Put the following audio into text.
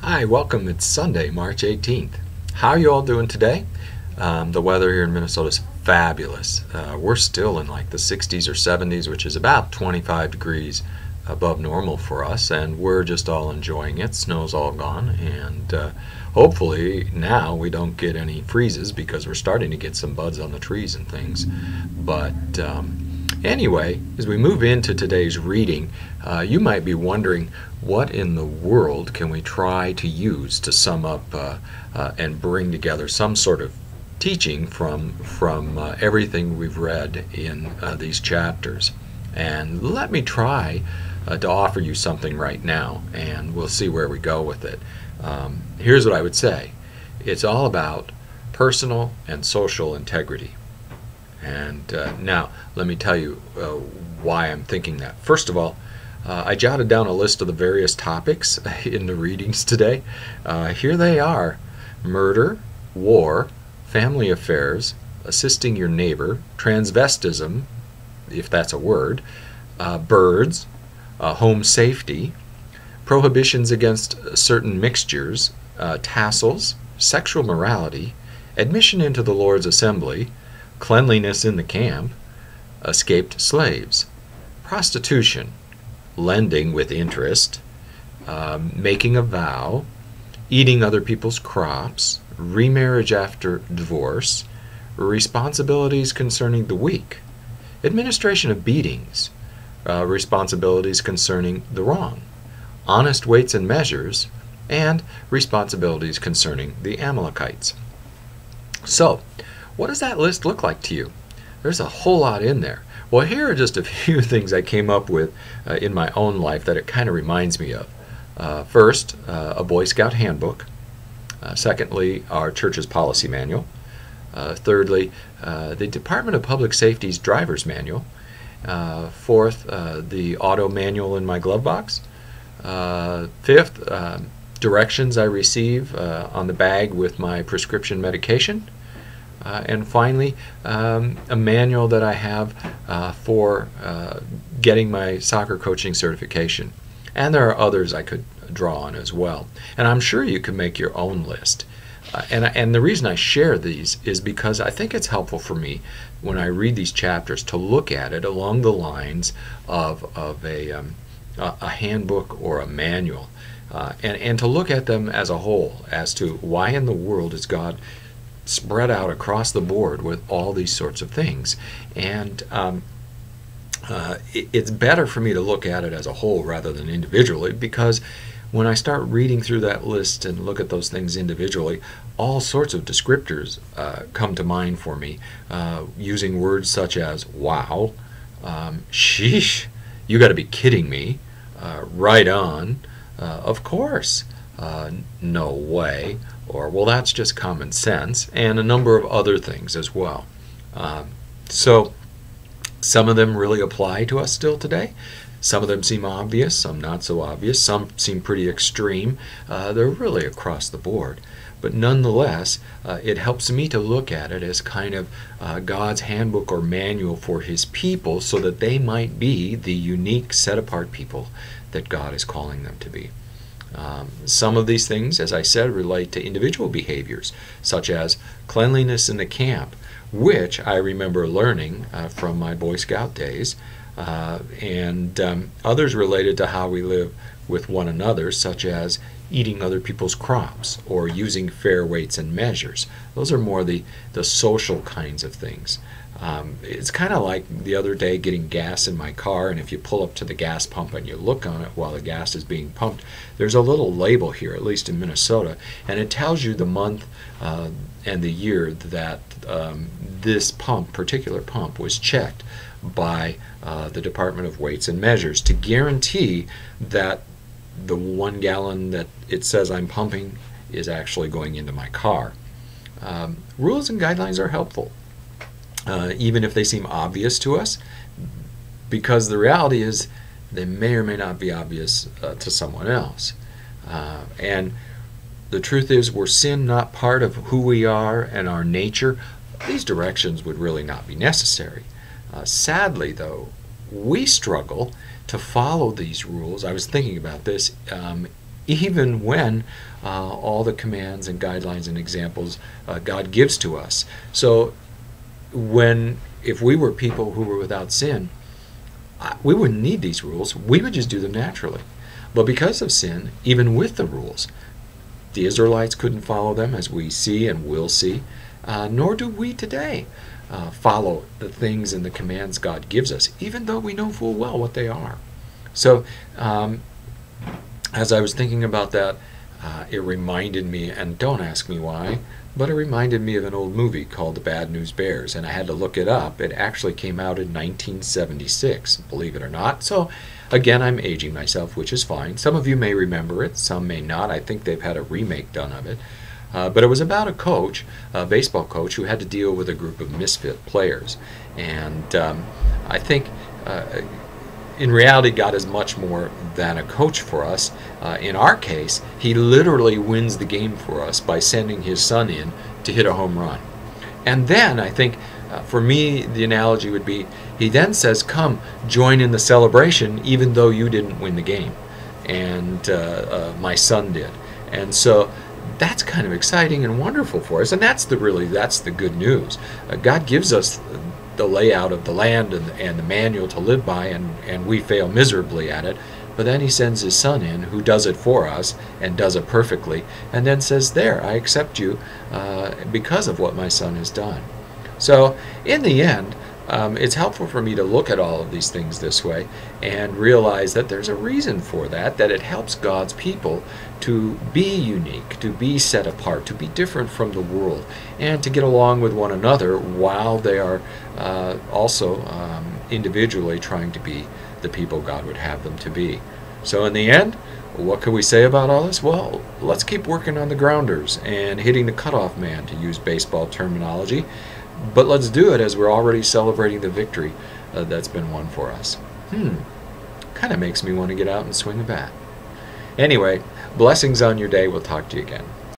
Hi, welcome. It's Sunday, March 18th. How are you all doing today? The weather here in Minnesota is fabulous. We're still in like the 60s or 70s, which is about 25 degrees above normal for us, and we're just all enjoying it. Snow's all gone, and hopefully now we don't get any freezes because we're starting to get some buds on the trees and things. But anyway, as we move into today's reading, you might be wondering, what in the world can we try to use to sum up and bring together some sort of teaching from everything we've read in these chapters? And let me try to offer you something right now, and we'll see where we go with it. Here's what I would say. It's all about personal and social integrity. And now, let me tell you why I'm thinking that. First of all, I jotted down a list of the various topics in the readings today. Here they are: murder, war, family affairs, assisting your neighbor, transvestism, if that's a word, birds, home safety, prohibitions against certain mixtures, tassels, sexual morality, admission into the Lord's assembly, cleanliness in the camp, escaped slaves, prostitution, lending with interest, making a vow, eating other people's crops, remarriage after divorce, responsibilities concerning the weak, administration of beatings, responsibilities concerning the wrong, honest weights and measures, and responsibilities concerning the Amalekites. So, what does that list look like to you? There's a whole lot in there. Well, here are just a few things I came up with in my own life that it kind of reminds me of. First, a Boy Scout handbook. Secondly, our church's policy manual. Thirdly, the Department of Public Safety's driver's manual. Fourth, the auto manual in my glove box. Fifth, directions I receive on the bag with my prescription medication. And finally, a manual that I have for getting my soccer coaching certification. And there are others I could draw on as well. And I'm sure you can make your own list. And the reason I share these is because I think it's helpful for me when I read these chapters to look at it along the lines of a handbook or a manual, and to look at them as a whole, as to why in the world is God spread out across the board with all these sorts of things. And it's better for me to look at it as a whole rather than individually, because when I start reading through that list and look at those things individually, all sorts of descriptors come to mind for me, using words such as wow, sheesh, you got to be kidding me, right on, of course, no way, or well, that's just common sense, and a number of other things as well. So some of them really apply to us still today. Some of them seem obvious, some not so obvious, some seem pretty extreme. They're really across the board. But nonetheless, it helps me to look at it as kind of God's handbook or manual for His people, so that they might be the unique, set-apart people that God is calling them to be. Some of these things, as I said, relate to individual behaviors, such as cleanliness in the camp, which I remember learning from my Boy Scout days, and others related to how we live with one another, such as eating other people's crops or using fair weights and measures. Those are more the social kinds of things. It's kind of like the other day getting gas in my car, and if you pull up to the gas pump and you look on it while the gas is being pumped, there's a little label here, at least in Minnesota, and it tells you the month and the year that this particular pump was checked by the Department of Weights and Measures to guarantee that the 1 gallon that it says I'm pumping is actually going into my car. Rules and guidelines are helpful, even if they seem obvious to us, because the reality is they may or may not be obvious to someone else. And the truth is, were sin not part of who we are and our nature, these directions would really not be necessary. Sadly, though, we struggle to follow these rules. I was thinking about this even when all the commands and guidelines and examples God gives to us. So if we were people who were without sin, we wouldn't need these rules. We would just do them naturally. But because of sin, even with the rules, the Israelites couldn't follow them, as we see and will see, nor do we today follow the things and the commands God gives us, even though we know full well what they are. So as I was thinking about that, it reminded me, and don't ask me why, but it reminded me of an old movie called The Bad News Bears, and I had to look it up. It actually came out in 1976, believe it or not. So again, I'm aging myself, which is fine. Some of you may remember it, some may not. I think they've had a remake done of it. But it was about a coach, a baseball coach, who had to deal with a group of misfit players. And I think in reality, God is much more than a coach for us. In our case, he literally wins the game for us by sending his son in to hit a home run. And then I think, for me, the analogy would be, he then says, come, join in the celebration, even though you didn't win the game. And my son did. And so that's kind of exciting and wonderful for us. And that's the good news. God gives us the layout of the land and the manual to live by, and we fail miserably at it. But then he sends his son in, who does it for us and does it perfectly, and then says, there, I accept you because of what my son has done. So in the end, it's helpful for me to look at all of these things this way and realize that there's a reason for that it helps God's people to be unique, to be set apart, to be different from the world, and to get along with one another while they are also individually trying to be the people God would have them to be. So in the end, what can we say about all this? Well, let's keep working on the grounders and hitting the cutoff man, to use baseball terminology. But let's do it as we're already celebrating the victory that's been won for us. Kind of makes me want to get out and swing a bat. Anyway, blessings on your day. We'll talk to you again.